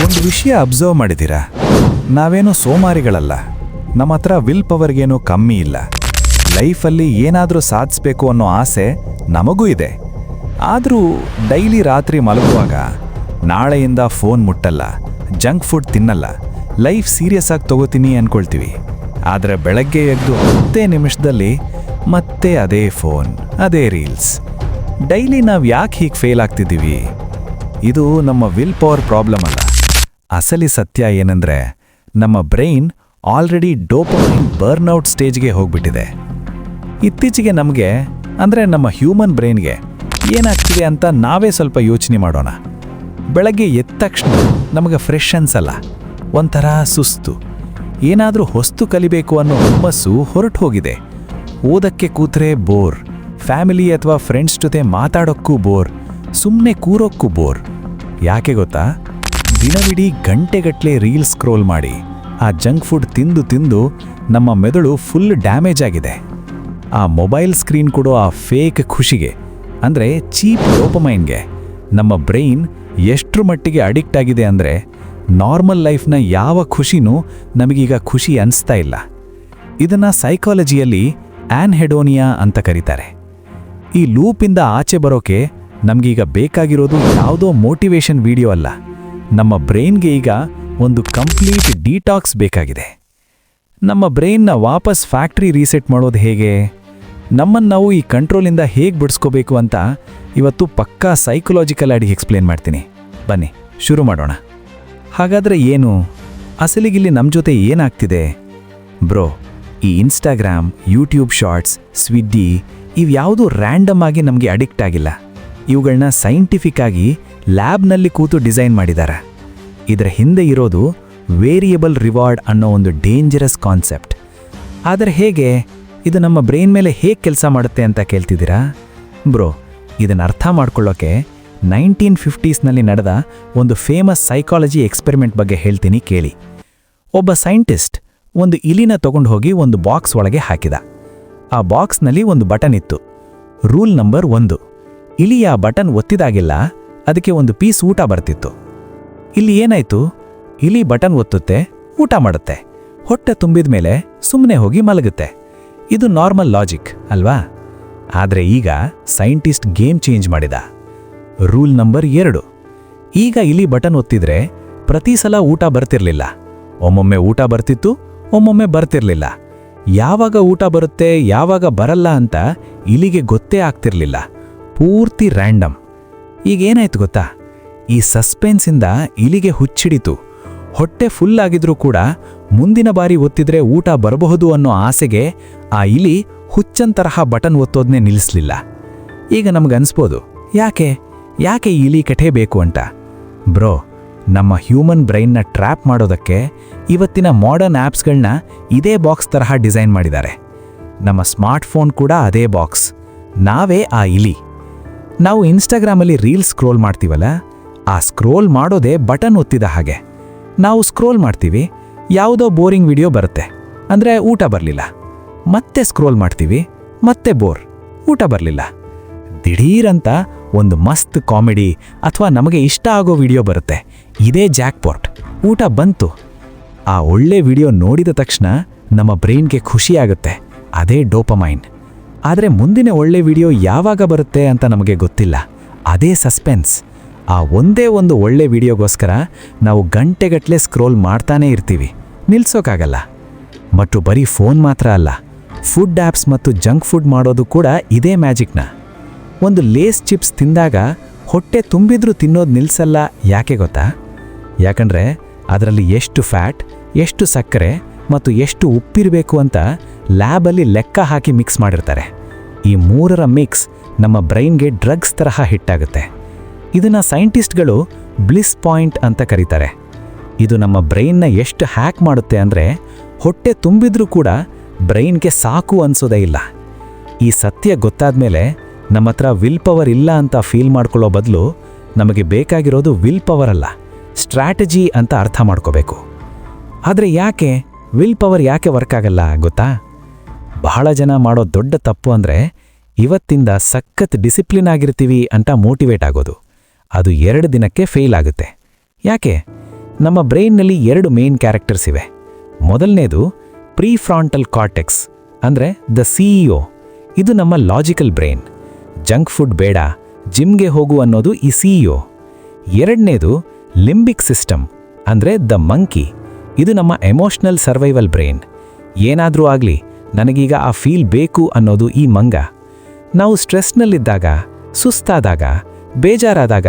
ಒಂದು ವಿಷಯ ಅಬ್ಸರ್ವ್ ಮಾಡಿದ್ದೀರಾ? ನಾವೇನೋ ಸೋಮಾರಿಗಳಲ್ಲ. ನಮ್ಮ ಹತ್ರ ವಿಲ್ ಪವರ್ಗೇನೂ ಕಮ್ಮಿ ಇಲ್ಲ. ಲೈಫಲ್ಲಿ ಏನಾದರೂ ಸಾಧಿಸ್ಬೇಕು ಅನ್ನೋ ಆಸೆ ನಮಗೂ ಇದೆ. ಆದರೂ ಡೈಲಿ ರಾತ್ರಿ ಮಲಗುವಾಗ ನಾಳೆಯಿಂದ ಫೋನ್ ಮುಟ್ಟಲ್ಲ, ಜಂಕ್ ಫುಡ್ ತಿನ್ನಲ್ಲ, ಲೈಫ್ ಸೀರಿಯಸ್ ಆಗಿ ತಗೋತೀನಿ ಅಂದ್ಕೊಳ್ತೀವಿ. ಆದರೆ ಬೆಳಗ್ಗೆ ಎದ್ದು 10 ನಿಮಿಷದಲ್ಲಿ ಮತ್ತೆ ಅದೇ ಫೋನ್, ಅದೇ ರೀಲ್ಸ್. ಡೈಲಿ ನಾವು ಯಾಕೆ ಹೀಗೆ ಫೇಲ್ ಆಗ್ತಿದ್ದೀವಿ? ಇದು ನಮ್ಮ ವಿಲ್ ಪವರ್ ಪ್ರಾಬ್ಲಮ್ ಅಲ್ಲ. ಅಸಲಿ ಸತ್ಯ ಏನಂದ್ರೆ, ನಮ್ಮ ಬ್ರೈನ್ ಆಲ್ರೆಡಿ ಡೋಪಮೈನ್ ಬರ್ನ್ಔಟ್ ಸ್ಟೇಜ್ಗೆ ಹೋಗ್ಬಿಟ್ಟಿದೆ. ಇತ್ತೀಚೆಗೆ ನಮಗೆ, ಅಂದರೆ ನಮ್ಮ ಹ್ಯೂಮನ್ ಬ್ರೈನ್ಗೆ ಏನಾಗ್ತಿದೆ ಅಂತ ನಾವೇ ಸ್ವಲ್ಪ ಯೋಚನೆ ಮಾಡೋಣ. ಬೆಳಗ್ಗೆ ಎದ್ದ ತಕ್ಷಣ ನಮಗೆ ಫ್ರೆಶ್ ಅನ್ಸಲ್ಲ, ಒಂಥರ ಸುಸ್ತು. ಏನಾದರೂ ಹೊಸ್ತು ಕಲಿಬೇಕು ಅನ್ನೋ ಹುಮ್ಮಸ್ಸು ಹೊರಟು ಹೋಗಿದೆ. ಓದಕ್ಕೆ ಕೂತ್ರೆ ಬೋರ್, ಫ್ಯಾಮಿಲಿ ಅಥವಾ ಫ್ರೆಂಡ್ಸ್ ಜೊತೆ ಮಾತಾಡೋಕ್ಕೂ ಬೋರ್, ಸುಮ್ಮನೆ ಕೂರೋಕ್ಕೂ ಬೋರ್. ಯಾಕೆ ಗೊತ್ತಾ? ದಿನವಿಡೀ ಗಂಟೆಗಟ್ಟಲೆ ರೀಲ್ಸ್ ಸ್ಕ್ರೋಲ್ ಮಾಡಿ ಆ ಜಂಕ್ ಫುಡ್ ತಿಂದು ತಿಂದು ನಮ್ಮ ಮೆದುಳು ಫುಲ್ ಡ್ಯಾಮೇಜ್ ಆಗಿದೆ. ಆ ಮೊಬೈಲ್ ಸ್ಕ್ರೀನ್ ಕೊಡೋ ಆ ಫೇಕ್ ಖುಷಿಗೆ, ಅಂದರೆ ಚೀಪ್ ಡೋಪಮೈನ್ಗೆ ನಮ್ಮ ಬ್ರೈನ್ ಎಷ್ಟರ ಮಟ್ಟಿಗೆ ಅಡಿಕ್ಟ್ ಆಗಿದೆ ಅಂದರೆ, ನಾರ್ಮಲ್ ಲೈಫ್ನ ಯಾವ ಖುಷಿನೂ ನಮಗೀಗ ಖುಷಿ ಅನಿಸ್ತಾ ಇಲ್ಲ. ಇದನ್ನು ಸೈಕಾಲಜಿಯಲ್ಲಿ ಆನ್ಹೆಡೋನಿಯಾ ಅಂತ ಕರೀತಾರೆ. ಈ ಲೂಪಿಂದ ಆಚೆ ಬರೋಕೆ ನಮಗೀಗ ಬೇಕಾಗಿರೋದು ಯಾವುದೋ ಮೋಟಿವೇಶನ್ ವಿಡಿಯೋ ಅಲ್ಲ. ನಮ್ಮ ಬ್ರೈನ್ಗೆ ಈಗ ಒಂದು ಕಂಪ್ಲೀಟ್ ಡಿಟಾಕ್ಸ್ ಬೇಕಾಗಿದೆ. ನಮ್ಮ ಬ್ರೈನ್ನ ವಾಪಸ್ ಫ್ಯಾಕ್ಟ್ರಿ ರೀಸೆಟ್ ಮಾಡೋದು ಹೇಗೆ, ನಮ್ಮನ್ನು ನಾವು ಈ ಕಂಟ್ರೋಲಿಂದ ಹೇಗೆ ಬಿಡಿಸ್ಕೋಬೇಕು ಅಂತ ಇವತ್ತು ಪಕ್ಕಾ ಸೈಕಲಾಜಿಕಲ್ ಆಗಿ ಎಕ್ಸ್ಪ್ಲೇನ್ ಮಾಡ್ತೀನಿ. ಬನ್ನಿ ಶುರು ಮಾಡೋಣ. ಹಾಗಾದರೆ ಏನು, ಅಸಲಿಗಿಲ್ಲಿ ನಮ್ಮ ಜೊತೆ ಏನಾಗ್ತಿದೆ? ಬ್ರೋ, ಈ ಇನ್ಸ್ಟಾಗ್ರಾಮ್, ಯೂಟ್ಯೂಬ್ ಶಾರ್ಟ್ಸ್, ಸ್ವಿಗ್ಗಿ ಇವ್ಯಾವುದೂ ರ್ಯಾಂಡಮ್ ಆಗಿ ನಮಗೆ ಅಡಿಕ್ಟ್ ಆಗಿಲ್ಲ. ಇವುಗಳನ್ನ ಸೈಂಟಿಫಿಕ್ ಆಗಿ ಲ್ಯಾಬ್ನಲ್ಲಿ ಕೂತು ಡಿಸೈನ್ ಮಾಡಿದ್ದಾರೆ. ಇದರ ಹಿಂದೆ ಇರೋದು ವೇರಿಯಬಲ್ ರಿವಾರ್ಡ್ ಅನ್ನೋ ಒಂದು ಡೇಂಜರಸ್ ಕಾನ್ಸೆಪ್ಟ್. ಆದರೆ ಹೇಗೆ, ಇದು ನಮ್ಮ ಬ್ರೈನ್ ಮೇಲೆ ಹೇಗೆ ಕೆಲಸ ಮಾಡುತ್ತೆ ಅಂತ ಕೇಳ್ತಿದ್ದೀರಾ? ಬ್ರೋ, ಇದನ್ನು ಅರ್ಥ ಮಾಡ್ಕೊಳ್ಳೋಕೆ 1950ಸ್ನಲ್ಲಿ ನಡೆದ ಒಂದು ಫೇಮಸ್ ಸೈಕಾಲಜಿ ಎಕ್ಸ್ಪೆರಿಮೆಂಟ್ ಬಗ್ಗೆ ಹೇಳ್ತೀನಿ ಕೇಳಿ. ಒಬ್ಬ ಸೈಂಟಿಸ್ಟ್ ಒಂದು ಇಲಿನ ತಗೊಂಡು ಹೋಗಿ ಒಂದು ಬಾಕ್ಸ್ ಒಳಗೆ ಹಾಕಿದ. ಆ ಬಾಕ್ಸ್ನಲ್ಲಿ ಒಂದು ಬಟನ್ ಇತ್ತು. ರೂಲ್ ನಂಬರ್ 1, ಇಲಿ ಆ ಬಟನ್ ಒತ್ತಿದಾಗಿಲ್ಲ ಅದಕ್ಕೆ ಒಂದು ಪೀಸ್ ಊಟ ಬರ್ತಿತ್ತು. ಇಲ್ಲಿ ಏನಾಯ್ತು, ಇಲಿ ಬಟನ್ ಒತ್ತುತ್ತೆ, ಊಟ ಮಾಡುತ್ತೆ, ಹೊಟ್ಟೆ ತುಂಬಿದ ಮೇಲೆ ಸುಮ್ಮನೆ ಹೋಗಿ ಮಲಗುತ್ತೆ. ಇದು ನಾರ್ಮಲ್ ಲಾಜಿಕ್ ಅಲ್ವಾ? ಆದರೆ ಈಗ ಸೈಂಟಿಸ್ಟ್ ಗೇಮ್ ಚೇಂಜ್ ಮಾಡಿದ. ರೂಲ್ ನಂಬರ್ 2, ಈಗ ಇಲಿ ಬಟನ್ ಒತ್ತಿದ್ರೆ ಪ್ರತಿ ಸಲ ಊಟ ಬರ್ತಿರ್ಲಿಲ್ಲ. ಒಮ್ಮೊಮ್ಮೆ ಊಟ ಬರ್ತಿತ್ತು, ಒಮ್ಮೊಮ್ಮೆ ಬರ್ತಿರ್ಲಿಲ್ಲ. ಯಾವಾಗ ಊಟ ಬರುತ್ತೆ ಯಾವಾಗ ಬರಲ್ಲ ಅಂತ ಇಲಿಗೆ ಗೊತ್ತೇ ಆಗ್ತಿರ್ಲಿಲ್ಲ. ಪೂರ್ತಿ ರ್ಯಾಂಡಮ್. ಈಗೇನಾಯ್ತು ಗೊತ್ತಾ, ಈ ಸಸ್ಪೆನ್ಸಿಂದ ಇಲಿಗೆ ಹುಚ್ಚಿಡಿತು. ಹೊಟ್ಟೆ ಫುಲ್ ಆಗಿದ್ರೂ ಕೂಡ ಮುಂದಿನ ಬಾರಿ ಒತ್ತಿದ್ರೆ ಊಟ ಬರಬಹುದು ಅನ್ನೋ ಆಸೆಗೆ ಆ ಇಲಿ ಹುಚ್ಚಂತರಹ ಬಟನ್ ಒತ್ತೋದನ್ನೇ ನಿಲ್ಲಿಸಲಿಲ್ಲ. ಈಗ ನಮಗನ್ಸ್ಬೋದು, ಯಾಕೆ ಈ ಇಲಿ ಕಠೆ ಬೇಕು ಅಂತ. ಬ್ರೋ, ನಮ್ಮ ಹ್ಯೂಮನ್ ಬ್ರೈನ್ನ ಟ್ರ್ಯಾಪ್ ಮಾಡೋದಕ್ಕೆ ಇವತ್ತಿನ ಮಾಡರ್ನ್ ಆ್ಯಪ್ಸ್ಗಳನ್ನ ಇದೇ ಬಾಕ್ಸ್ ತರಹ ಡಿಸೈನ್ ಮಾಡಿದ್ದಾರೆ. ನಮ್ಮ ಸ್ಮಾರ್ಟ್ಫೋನ್ ಕೂಡ ಅದೇ ಬಾಕ್ಸ್, ನಾವೇ ಆ ಇಲಿ. ನಾವು ಇನ್ಸ್ಟಾಗ್ರಾಮಲ್ಲಿ ರೀಲ್ಸ್ ಸ್ಕ್ರೋಲ್ ಮಾಡ್ತೀವಲ್ಲ, ಆ ಸ್ಕ್ರೋಲ್ ಮಾಡೋದೇ ಬಟನ್ ಒತ್ತಿದ ಹಾಗೆ. ನಾವು ಸ್ಕ್ರೋಲ್ ಮಾಡ್ತೀವಿ, ಯಾವುದೋ ಬೋರಿಂಗ್ ವಿಡಿಯೋ ಬರುತ್ತೆ, ಅಂದರೆ ಊಟ ಬರಲಿಲ್ಲ. ಮತ್ತೆ ಸ್ಕ್ರೋಲ್ ಮಾಡ್ತೀವಿ, ಮತ್ತೆ ಬೋರ್, ಊಟ ಬರಲಿಲ್ಲ. ದಿಢೀರಂತ ಒಂದು ಮಸ್ತ್ ಕಾಮಿಡಿ ಅಥವಾ ನಮಗೆ ಇಷ್ಟ ಆಗೋ ವಿಡಿಯೋ ಬರುತ್ತೆ, ಇದೇ ಜಾಕ್ಪಾಟ್, ಊಟ ಬಂತು. ಆ ಒಳ್ಳೆ ವಿಡಿಯೋ ನೋಡಿದ ತಕ್ಷಣ ನಮ್ಮ ಬ್ರೈನ್ಗೆ ಖುಷಿಯಾಗುತ್ತೆ, ಅದೇ ಡೋಪಮೈನ್. ಆದರೆ ಮುಂದಿನ ಒಳ್ಳೆ ವಿಡಿಯೋ ಯಾವಾಗ ಬರುತ್ತೆ ಅಂತ ನಮಗೆ ಗೊತ್ತಿಲ್ಲ, ಅದೇ ಸಸ್ಪೆನ್ಸ್. ಆ ಒಂದೇ ಒಂದು ಒಳ್ಳೆ ವಿಡಿಯೋಗೋಸ್ಕರ ನಾವು ಗಂಟೆಗಟ್ಟಲೆ ಸ್ಕ್ರೋಲ್ ಮಾಡ್ತಾನೇ ಇರ್ತೀವಿ, ನಿಲ್ಸೋಕ್ಕಾಗಲ್ಲ. ಮತ್ತು ಬರೀ ಫೋನ್ ಮಾತ್ರ ಅಲ್ಲ, ಫುಡ್ ಆ್ಯಪ್ಸ್ ಮತ್ತು ಜಂಕ್ ಫುಡ್ ಮಾಡೋದು ಕೂಡ ಇದೇ ಮ್ಯಾಜಿಕ್ನ. ಒಂದು ಲೇಸ್ ಚಿಪ್ಸ್ ತಿಂದಾಗ ಹೊಟ್ಟೆ ತುಂಬಿದ್ರೂ ತಿನ್ನೋದು ನಿಲ್ಸಲ್ಲ. ಯಾಕೆ ಗೊತ್ತಾ? ಯಾಕಂದರೆ ಅದರಲ್ಲಿ ಎಷ್ಟು ಫ್ಯಾಟ್, ಎಷ್ಟು ಸಕ್ಕರೆ ಮತ್ತು ಎಷ್ಟು ಉಪ್ಪಿರಬೇಕು ಅಂತ ಲ್ಯಾಬಲ್ಲಿ ಲೆಕ್ಕ ಹಾಕಿ ಮಿಕ್ಸ್ ಮಾಡಿರ್ತಾರೆ. ಈ ಮೂರರ ಮಿಕ್ಸ್ ನಮ್ಮ ಬ್ರೈನ್ಗೆ ಡ್ರಗ್ಸ್ ತರಹ ಹಿಟ್ಟಾಗುತ್ತೆ. ಇದನ್ನು ಸೈಂಟಿಸ್ಟ್ಗಳು ಬ್ಲಿಸ್ ಪಾಯಿಂಟ್ ಅಂತ ಕರೀತಾರೆ. ಇದು ನಮ್ಮ ಬ್ರೈನ್ನ ಎಷ್ಟು ಹ್ಯಾಕ್ ಮಾಡುತ್ತೆ ಅಂದರೆ, ಹೊಟ್ಟೆ ತುಂಬಿದ್ರೂ ಕೂಡ ಬ್ರೈನ್ಗೆ ಸಾಕು ಅನ್ಸೋದೇ ಇಲ್ಲ. ಈ ಸತ್ಯ ಗೊತ್ತಾದ ಮೇಲೆ ನಮ್ಮ ಹತ್ರ ವಿಲ್ ಪವರ್ ಇಲ್ಲ ಅಂತ ಫೀಲ್ ಮಾಡ್ಕೊಳ್ಳೋ ಬದಲು ನಮಗೆ ಬೇಕಾಗಿರೋದು ವಿಲ್ ಪವರ್ ಅಲ್ಲ, ಸ್ಟ್ರಾಟಜಿ ಅಂತ ಅರ್ಥ ಮಾಡ್ಕೋಬೇಕು. ಆದರೆ ವಿಲ್ ಪವರ್ ಯಾಕೆ ವರ್ಕ್ ಆಗಲ್ಲ ಗೊತ್ತಾ? ಬಹಳ ಜನ ಮಾಡೋ ದೊಡ್ಡ ತಪ್ಪು ಅಂದರೆ, ಇವತ್ತಿಂದ ಸಖತ್ ಡಿಸಿಪ್ಲಿನ್ ಆಗಿರ್ತೀವಿ ಅಂತ ಮೋಟಿವೇಟ್ ಆಗೋದು. ಅದು 2 ದಿನಕ್ಕೆ ಫೇಲ್ ಆಗುತ್ತೆ. ಯಾಕೆ? ನಮ್ಮ ಬ್ರೈನ್ನಲ್ಲಿ 2 ಮೇನ್ ಕ್ಯಾರೆಕ್ಟರ್ಸ್ ಇವೆ. ಮೊದಲನೇದು ಪ್ರೀಫ್ರಾಂಟಲ್ ಕಾರ್ಟೆಕ್ಸ್, ಅಂದರೆ ದ CEO. ಇದು ನಮ್ಮ ಲಾಜಿಕಲ್ ಬ್ರೈನ್. ಜಂಕ್ ಫುಡ್ ಬೇಡ, ಜಿಮ್ಗೆ ಹೋಗು ಅನ್ನೋದು ಈ CEO. ಎರಡನೇದು ಲಿಂಬಿಕ್ ಸಿಸ್ಟಮ್, ಅಂದರೆ ದ ಮಂಕಿ. ಇದು ನಮ್ಮ ಎಮೋಷನಲ್ ಸರ್ವೈವಲ್ ಬ್ರೈನ್. ಏನಾದರೂ ಆಗಲಿ, ನನಗೀಗ ಆ ಫೀಲ್ ಬೇಕು ಅನ್ನೋದು ಈ ಮಂಗ. ನಾವು ಸ್ಟ್ರೆಸ್ನಲ್ಲಿದ್ದಾಗ, ಸುಸ್ತಾದಾಗ, ಬೇಜಾರಾದಾಗ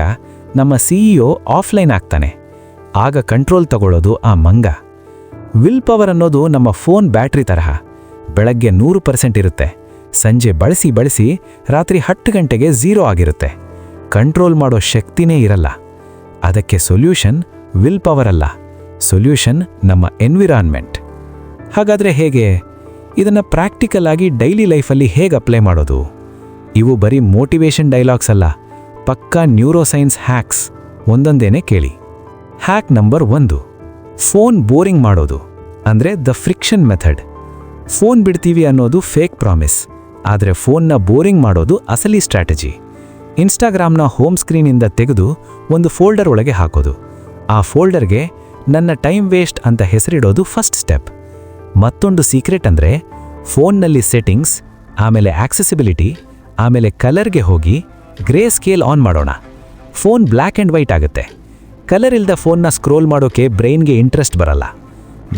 ನಮ್ಮ CEO ಆಫ್ಲೈನ್ ಆಗ್ತಾನೆ. ಆಗ ಕಂಟ್ರೋಲ್ ತಗೊಳ್ಳೋದು ಆ ಮಂಗ. ವಿಲ್ ಪವರ್ ಅನ್ನೋದು ನಮ್ಮ ಫೋನ್ ಬ್ಯಾಟ್ರಿ ತರಹ. ಬೆಳಗ್ಗೆ 100% ಇರುತ್ತೆ, ಸಂಜೆ ಬಳಸಿ ರಾತ್ರಿ 10 ಗಂಟೆಗೆ 0 ಆಗಿರುತ್ತೆ. ಕಂಟ್ರೋಲ್ ಮಾಡೋ ಶಕ್ತಿನೇ ಇರಲ್ಲ. ಅದಕ್ಕೆ ಸೊಲ್ಯೂಷನ್ ವಿಲ್ ಪವರ್ ಅಲ್ಲ, ಸೊಲ್ಯೂಷನ್ ನಮ್ಮ ಎನ್ವಿರಾನ್ಮೆಂಟ್. ಹಾಗಾದರೆ ಹೇಗೆ? ಇದನ್ನು ಪ್ರಾಕ್ಟಿಕಲ್ ಆಗಿ ಡೈಲಿ ಲೈಫಲ್ಲಿ ಹೇಗೆ ಅಪ್ಲೈ ಮಾಡೋದು? ಇವು ಬರೀ ಮೋಟಿವೇಶನ್ ಡೈಲಾಗ್ಸ್ ಅಲ್ಲ, ಪಕ್ಕಾ ನ್ಯೂರೋಸೈನ್ಸ್ ಹ್ಯಾಕ್ಸ್. ಒಂದೊಂದೇನೆ ಕೇಳಿ. ಹ್ಯಾಕ್ ನಂಬರ್ 1, ಫೋನ್ ಬೋರಿಂಗ್ ಮಾಡೋದು, ಅಂದರೆ ದ ಫ್ರಿಕ್ಷನ್ ಮೆಥಡ್. ಫೋನ್ ಬಿಡ್ತೀವಿ ಅನ್ನೋದು ಫೇಕ್ ಪ್ರಾಮಿಸ್, ಆದರೆ ಫೋನ್ನ ಬೋರಿಂಗ್ ಮಾಡೋದು ಅಸಲಿ ಸ್ಟ್ರಾಟಜಿ. ಇನ್ಸ್ಟಾಗ್ರಾಮ್ನ ಹೋಮ್ ಸ್ಕ್ರೀನಿಂದ ತೆಗೆದು ಒಂದು ಫೋಲ್ಡರ್ ಒಳಗೆ ಹಾಕೋದು. ಆ ಫೋಲ್ಡರ್ಗೆ ನನ್ನ ಟೈಮ್ ವೇಸ್ಟ್ ಅಂತ ಹೆಸರಿಡೋದು ಫಸ್ಟ್ ಸ್ಟೆಪ್. ಮತ್ತೊಂದು ಸೀಕ್ರೆಟ್ ಅಂದರೆ ಫೋನ್ನಲ್ಲಿ ಸೆಟ್ಟಿಂಗ್ಸ್, ಆಮೇಲೆ ಆಕ್ಸೆಸಿಬಿಲಿಟಿ, ಆಮೇಲೆ ಕಲರ್ಗೆ ಹೋಗಿ ಗ್ರೇ ಸ್ಕೇಲ್ ಆನ್ ಮಾಡೋಣ. ಫೋನ್ ಬ್ಲ್ಯಾಕ್ ಆ್ಯಂಡ್ ವೈಟ್ ಆಗುತ್ತೆ. ಕಲರ್ ಇಲ್ಲದ ಫೋನ್ನ ಸ್ಕ್ರೋಲ್ ಮಾಡೋಕೆ ಬ್ರೈನ್ಗೆ ಇಂಟ್ರೆಸ್ಟ್ ಬರಲ್ಲ.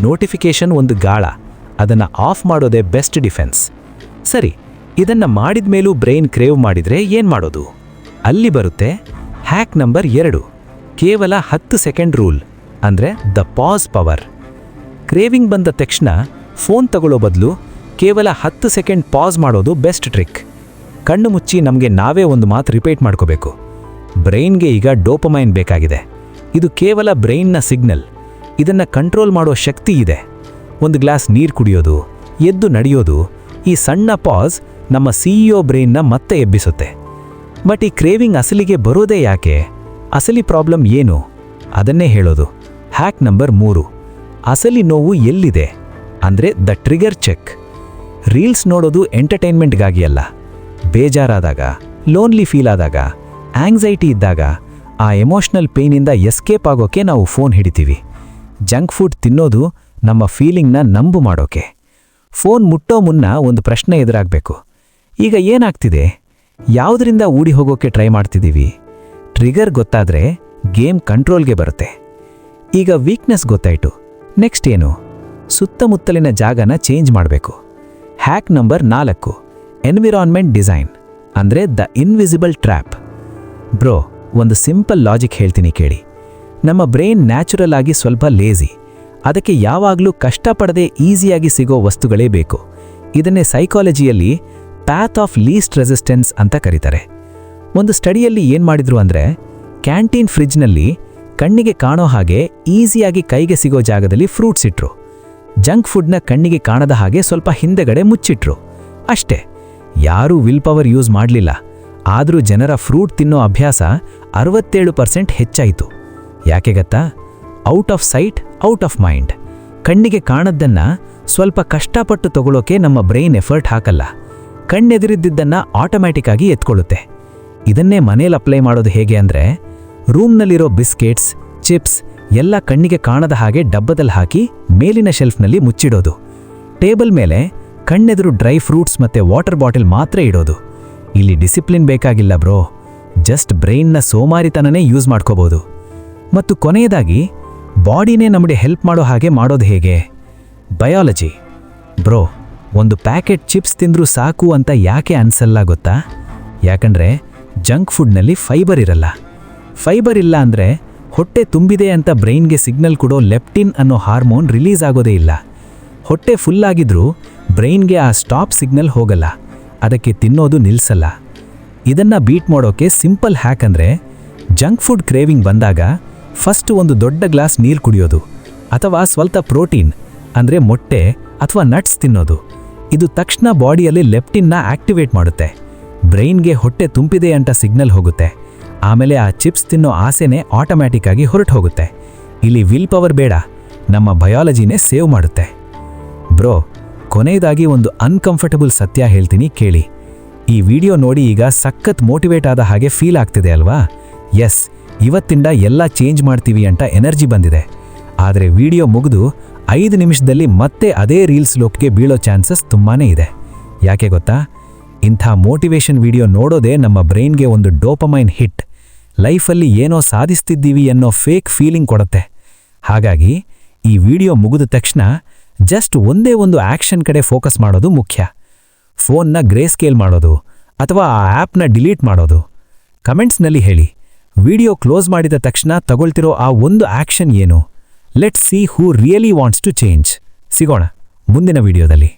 ನೋಟಿಫಿಕೇಷನ್ ಒಂದು ಗಾಳ, ಅದನ್ನು ಆಫ್ ಮಾಡೋದೇ ಬೆಸ್ಟ್ ಡಿಫೆನ್ಸ್. ಸರಿ, ಇದನ್ನು ಮಾಡಿದ ಮೇಲೂ ಬ್ರೈನ್ ಕ್ರೇವ್ ಮಾಡಿದರೆ ಏನು ಮಾಡೋದು? ಅಲ್ಲಿ ಬರುತ್ತೆ ಹ್ಯಾಕ್ ನಂಬರ್ 2, ಕೇವಲ 10 ಸೆಕೆಂಡ್ ರೂಲ್, ಅಂದರೆ ದ ಪಾಸ್ ಪವರ್. ಕ್ರೇವಿಂಗ್ ಬಂದ ತಕ್ಷಣ ಫೋನ್ ತಗೊಳ್ಳೋ ಬದಲು ಕೇವಲ 10 ಸೆಕೆಂಡ್ ಪಾಸ್ ಮಾಡೋದು ಬೆಸ್ಟ್ ಟ್ರಿಕ್. ಕಣ್ಣು ಮುಚ್ಚಿ ನಮಗೆ ನಾವೇ ಒಂದು ಮಾತು ರಿಪೀಟ್ ಮಾಡ್ಕೋಬೇಕು. ಬ್ರೈನ್ಗೆ ಈಗ ಡೋಪಮೈನ್ ಬೇಕಾಗಿದೆ. ಇದು ಕೇವಲ ಬ್ರೈನ್ನ ಸಿಗ್ನಲ್. ಇದನ್ನು ಕಂಟ್ರೋಲ್ ಮಾಡೋ ಶಕ್ತಿ ಇದೆ. ಒಂದು ಗ್ಲಾಸ್ ನೀರು ಕುಡಿಯೋದು, ಎದ್ದು ನಡೆಯೋದು, ಈ ಸಣ್ಣ ಪಾಸ್ ನಮ್ಮ CEO ಬ್ರೈನ್ನ ಮತ್ತೆ ಎಬ್ಬಿಸುತ್ತೆ. ಬಟ್ ಈ ಕ್ರೇವಿಂಗ್ ಅಸಲಿಗೆ ಬರೋದೇ ಯಾಕೆ? ಅಸಲಿ ಪ್ರಾಬ್ಲಮ್ ಏನು? ಅದನ್ನೇ ಹೇಳೋದು. ಹ್ಯಾಕ್ ನಂಬರ್ 3, ಅಸಲಿ ನೋವು ಎಲ್ಲಿದೆ? ಅಂದರೆ ದ ಟ್ರಿಗರ್ ಚೆಕ್. ರೀಲ್ಸ್ ನೋಡೋದು ಎಂಟರ್ಟೈನ್ಮೆಂಟ್ಗಾಗಿ ಅಲ್ಲ. ಬೇಜಾರಾದಾಗ, ಲೋನ್ಲಿ ಫೀಲ್ ಆದಾಗ, ಆಂಗ್ಸೈಟಿ ಇದ್ದಾಗ, ಆ ಎಮೋಷ್ನಲ್ ಪೇಯ್ನಿಂದ ಎಸ್ಕೇಪ್ ಆಗೋಕೆ ನಾವು ಫೋನ್ ಹಿಡಿತೀವಿ. ಜಂಕ್ ಫುಡ್ ತಿನ್ನೋದು ನಮ್ಮ ಫೀಲಿಂಗ್ನ ನಂಬು ಮಾಡೋಕೆ. ಫೋನ್ ಮುಟ್ಟೋ ಮುನ್ನ ಒಂದು ಪ್ರಶ್ನೆ ಎದುರಾಗಬೇಕು. ಈಗ ಏನಾಗ್ತಿದೆ? ಯಾವುದರಿಂದ ಊಡಿ ಹೋಗೋಕೆ ಟ್ರೈ ಮಾಡ್ತಿದ್ದೀವಿ? ಟ್ರಿಗರ್ ಗೊತ್ತಾದರೆ ಗೇಮ್ ಕಂಟ್ರೋಲ್ಗೆ ಬರುತ್ತೆ. ಈಗ ವೀಕ್ನೆಸ್ ಗೊತ್ತಾಯಿತು. ನೆಕ್ಸ್ಟ್ ಏನು? ಸುತ್ತಮುತ್ತಲಿನ ಜಾಗನ ಚೇಂಜ್ ಮಾಡಬೇಕು. ಹ್ಯಾಕ್ ನಂಬರ್ 4, ಎನ್ವಿರಾನ್ಮೆಂಟ್ ಡಿಸೈನ್, ಅಂದರೆ ದ ಇನ್ವಿಸಿಬಲ್ ಟ್ರ್ಯಾಪ್. ಬ್ರೋ, ಒಂದು ಸಿಂಪಲ್ ಲಾಜಿಕ್ ಹೇಳ್ತೀನಿ ಕೇಳಿ. ನಮ್ಮ ಬ್ರೈನ್ ನ್ಯಾಚುರಲ್ ಆಗಿ ಸ್ವಲ್ಪ ಲೇಜಿ. ಅದಕ್ಕೆ ಯಾವಾಗಲೂ ಕಷ್ಟಪಡದೆ ಈಸಿಯಾಗಿ ಸಿಗೋ ವಸ್ತುಗಳೇ ಬೇಕು. ಇದನ್ನೇ ಸೈಕಾಲಜಿಯಲ್ಲಿ ಪ್ಯಾಥ್ ಆಫ್ ಲೀಸ್ಟ್ ರೆಸಿಸ್ಟೆನ್ಸ್ ಅಂತ ಕರೀತಾರೆ. ಒಂದು ಸ್ಟಡಿಯಲ್ಲಿ ಏನು ಮಾಡಿದ್ರು ಅಂದರೆ, ಕ್ಯಾಂಟೀನ್ ಫ್ರಿಡ್ಜ್ನಲ್ಲಿ ಕಣ್ಣಿಗೆ ಕಾಣೋ ಹಾಗೆ ಈಸಿಯಾಗಿ ಕೈಗೆ ಸಿಗೋ ಜಾಗದಲ್ಲಿ ಫ್ರೂಟ್ಸ್ ಇಟ್ರು. ಜಂಕ್ ಫುಡ್ನ ಕಣ್ಣಿಗೆ ಕಾಣದ ಹಾಗೆ ಸ್ವಲ್ಪ ಹಿಂದೆಗಡೆ ಮುಚ್ಚಿಟ್ರು. ಅಷ್ಟೇ. ಯಾರೂ ವಿಲ್ ಪವರ್ ಯೂಸ್ ಮಾಡಲಿಲ್ಲ. ಆದರೂ ಜನರ ಫ್ರೂಟ್ ತಿನ್ನೋ ಅಭ್ಯಾಸ 67% ಹೆಚ್ಚಾಯಿತು. ಯಾಕೆ ಗೊತ್ತಾ? Out off site, out of mind. ಕಣ್ಣಿಗೆ ಕಾಣದ್ದನ್ನು ಸ್ವಲ್ಪ ಕಷ್ಟಪಟ್ಟು ತಗೊಳ್ಳೋಕೆ ನಮ್ಮ ಬ್ರೈನ್ ಎಫರ್ಟ್ ಹಾಕಲ್ಲ. ಕಣ್ಣೆದುರಿದ್ದನ್ನು ಆಟೋಮ್ಯಾಟಿಕ್ ಆಗಿ ಎತ್ಕೊಳ್ಳುತ್ತೆ. ಇದನ್ನೇ ಮನೇಲಿ ಅಪ್ಲೈ ಮಾಡೋದು ಹೇಗೆ ಅಂದರೆ, ರೂಮ್ನಲ್ಲಿರೋ ಬಿಸ್ಕೆಟ್ಸ್, ಚಿಪ್ಸ್ ಎಲ್ಲ ಕಣ್ಣಿಗೆ ಕಾಣದ ಹಾಗೆ ಡಬ್ಬದಲ್ಲಿ ಹಾಕಿ ಮೇಲಿನ ಶೆಲ್ಫ್ನಲ್ಲಿ ಮುಚ್ಚಿಡೋದು. ಟೇಬಲ್ ಮೇಲೆ ಕಣ್ಣೆದುರು ಡ್ರೈ ಫ್ರೂಟ್ಸ್ ಮತ್ತು ವಾಟರ್ ಬಾಟಲ್ ಮಾತ್ರ ಇಡೋದು. ಇಲ್ಲಿ ಡಿಸಿಪ್ಲಿನ್ ಬೇಕಾಗಿಲ್ಲ ಬ್ರೋ, ಜಸ್ಟ್ ಬ್ರೈನ್ನ ಸೋಮಾರಿತನನೇ ಯೂಸ್ ಮಾಡ್ಕೋಬೋದು. ಮತ್ತು ಕೊನೆಯದಾಗಿ ಬಾಡಿನೇ ನಮಗೆ ಹೆಲ್ಪ್ ಮಾಡೋ ಹಾಗೆ ಮಾಡೋದು ಹೇಗೆ? ಬಯಾಲಜಿ. ಬ್ರೋ, ಒಂದು ಪ್ಯಾಕೆಟ್ ಚಿಪ್ಸ್ ತಿಂದ್ರೂ ಸಾಕು ಅಂತ ಯಾಕೆ ಅನ್ಸಲ್ಲ ಗೊತ್ತಾ? ಯಾಕಂದರೆ ಜಂಕ್ ಫುಡ್ನಲ್ಲಿ ಫೈಬರ್ ಇರಲ್ಲ. ಫೈಬರ್ ಇಲ್ಲ ಅಂದರೆ ಹೊಟ್ಟೆ ತುಂಬಿದೆ ಅಂತ ಬ್ರೈನ್ಗೆ ಸಿಗ್ನಲ್ ಕೊಡೋ ಲೆಪ್ಟಿನ್ ಅನ್ನೋ ಹಾರ್ಮೋನ್ ರಿಲೀಸ್ ಆಗೋದೇ ಇಲ್ಲ. ಹೊಟ್ಟೆ ಫುಲ್ಲಾಗಿದ್ರೂ ಬ್ರೈನ್ಗೆ ಆ ಸ್ಟಾಪ್ ಸಿಗ್ನಲ್ ಹೋಗಲ್ಲ. ಅದಕ್ಕೆ ತಿನ್ನೋದು ನಿಲ್ಲಿಸಲ್ಲ. ಇದನ್ನು ಬೀಟ್ ಮಾಡೋಕೆ ಸಿಂಪಲ್ ಹ್ಯಾಕ್ ಅಂದರೆ, ಜಂಕ್ ಫುಡ್ ಕ್ರೇವಿಂಗ್ ಬಂದಾಗ ಫಸ್ಟ್ ಒಂದು ದೊಡ್ಡ ಗ್ಲಾಸ್ ನೀರು ಕುಡಿಯೋದು, ಅಥವಾ ಸ್ವಲ್ಪ ಪ್ರೋಟೀನ್ ಅಂದರೆ ಮೊಟ್ಟೆ ಅಥವಾ ನಟ್ಸ್ ತಿನ್ನೋದು. ಇದು ತಕ್ಷಣ ಬಾಡಿಯಲ್ಲಿ ಲೆಪ್ಟಿನ್ನ ಆಕ್ಟಿವೇಟ್ ಮಾಡುತ್ತೆ. ಬ್ರೈನ್ಗೆ ಹೊಟ್ಟೆ ತುಂಬಿದೆ ಅಂತ ಸಿಗ್ನಲ್ ಹೋಗುತ್ತೆ. ಆಮೇಲೆ ಆ ಚಿಪ್ಸ್ ತಿನ್ನೋ ಆಸೆನೇ ಆಟೋಮ್ಯಾಟಿಕ್ ಆಗಿ ಹೊರಟು ಹೋಗುತ್ತೆ. ಇಲ್ಲಿ ವಿಲ್ ಪವರ್ ಬೇಡ, ನಮ್ಮ ಬಯಾಲಜಿನೇ ಸೇವ್ ಮಾಡುತ್ತೆ. ಬ್ರೋ, ಕೊನೆಯದಾಗಿ ಒಂದು ಅನ್ಕಂಫರ್ಟಬಲ್ ಸತ್ಯ ಹೇಳ್ತೀನಿ ಕೇಳಿ. ಈ ವಿಡಿಯೋ ನೋಡಿ ಈಗ ಸಖತ್ ಮೋಟಿವೇಟ್ ಆದ ಹಾಗೆ ಫೀಲ್ ಆಗ್ತಿದೆ ಅಲ್ವಾ? ಎಸ್, ಇವತ್ತಿಂದ ಎಲ್ಲ ಚೇಂಜ್ ಮಾಡ್ತೀವಿ ಅಂತ ಎನರ್ಜಿ ಬಂದಿದೆ. ಆದರೆ ವಿಡಿಯೋ ಮುಗಿದು 5 ನಿಮಿಷದಲ್ಲಿ ಮತ್ತೆ ಅದೇ ರೀಲ್ಸ್ ಲೋಕ್ಗೆ ಬೀಳೋ ಚಾನ್ಸಸ್ ತುಂಬಾನೇ ಇದೆ. ಯಾಕೆ ಗೊತ್ತಾ? ಇಂಥ ಮೋಟಿವೇಶನ್ ವಿಡಿಯೋ ನೋಡೋದೇ ನಮ್ಮ ಬ್ರೈನ್ಗೆ ಒಂದು ಡೋಪಮೈನ್ ಹಿಟ್, ಲೈಫಲ್ಲಿ ಏನೋ ಸಾಧಿಸ್ತಿದ್ದೀವಿ ಅನ್ನೋ ಫೇಕ್ ಫೀಲಿಂಗ್ ಕೊಡುತ್ತೆ. ಹಾಗಾಗಿ ಈ ವಿಡಿಯೋ ಮುಗಿದ ತಕ್ಷಣ ಜಸ್ಟ್ ಒಂದೇ ಒಂದು ಆಕ್ಷನ್ ಕಡೆ ಫೋಕಸ್ ಮಾಡೋದು ಮುಖ್ಯ. ಫೋನ್ನ ಗ್ರೇ ಸ್ಕೇಲ್ ಮಾಡೋದು ಅಥವಾ ಆ ಆ್ಯಪ್ನ ಡಿಲೀಟ್ ಮಾಡೋದು. ಕಮೆಂಟ್ಸ್ನಲ್ಲಿ ಹೇಳಿ, ವಿಡಿಯೋ ಕ್ಲೋಸ್ ಮಾಡಿದ ತಕ್ಷಣ ತಗೊಳ್ತಿರೋ ಆ ಒಂದು ಆಕ್ಷನ್ ಏನು? Let's see who really wants to change. ಸಿಗೋಣ ಮುಂದಿನ ವಿಡಿಯೋದಲ್ಲಿ.